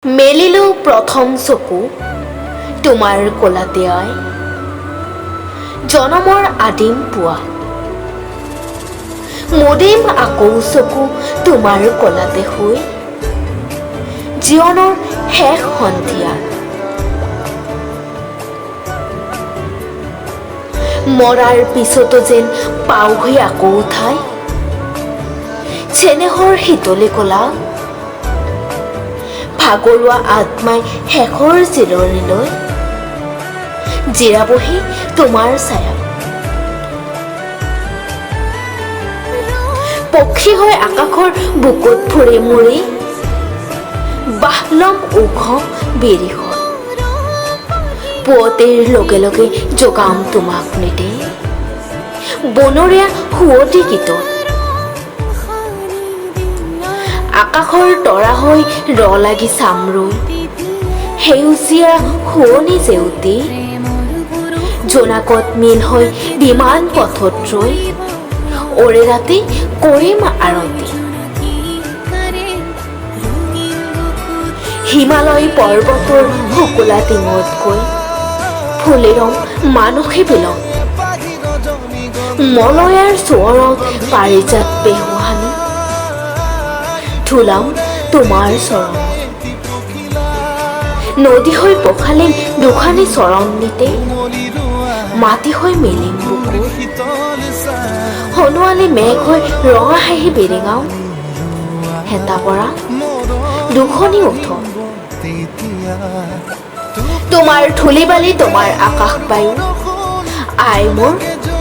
মেলিলো প্ৰথম চকু তোমাৰ কোলাতে আই জনমৰ আদিম পুৱা মুদিম আকৌ চকু তোমাৰ কোলাতে শুই জীৱনৰ শেষ সন্ধিয়া মৰাৰ পিছতো যেন পাওঁহি আকৌ ঠাই চেনেহৰ শীতলি কোলা ভাগৰুৱা আত্মাই শেষৰ জিৰণিলৈ জিৰাবহি তোমাৰ ছায়া পক্ষী হৈ আকাশৰ বুকুত ফুৰি মুৰি বাহ ল'ম ওখ বিৰিখন পুৱতিৰ লগে লগে যোগাম তোমাক নিতে বনৰীয়া শুৱতি গীতত আকাশৰ তৰা হৈ লাগি চামৰৈ সেউজীয়া শুৱনি জেউতি জোনাকত মিল হৈ বিমান পথত ৰৈ ওৰে ৰাতি কৰিম আৰতি হিমালয় পৰ্বতৰ শুকুলা টিঙত গৈ ফুলি ৰম মানসী বিলক মলয়াৰ চোঁৱৰত পাৰিজাত বেহুৱানি ধুলাম তোমাৰ চৰণ নদী হৈ পখালিম দুখানি চৰণ নিতে মাটি হৈ মেলিম বুকু হনুৱালি মেঘ হৈ ৰঙা হাঁহি বেৰিঙাও হেতা পৰা দুখনি উঠ তোমাৰ ধূলি বালি তোমাৰ আকাশ বায়ু আই মোৰ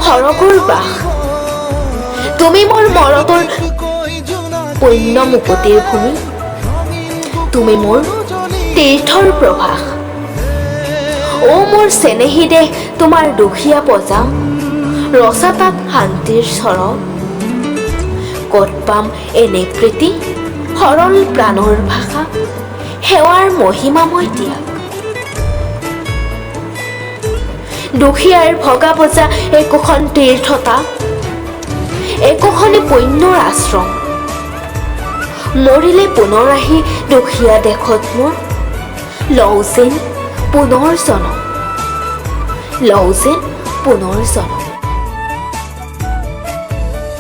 সৰগৰ বাস তুমি মোৰ মৰতৰ পুণ্য মুকতিৰ ভূমি তুমি মোৰ তীৰ্থৰ প্ৰভাস অ মোৰ চেনেহী দেশ তোমাৰ দুখীয়া পজা ৰচা তাত শান্তিৰ চৰণ ক'ত পাম এনে প্ৰীতি সৰল প্ৰাণৰ ভাষা সেৱাৰ মহিমাময় ত্যাগ দুখীয়াৰ ভগা বজা একোখন তীৰ্থতা একোখনি পুণ্যৰ আশ্ৰম মৰিলে পুনৰ আহি দুখীয়া দেশত মোৰ লওঁ যেন পুনৰ জনম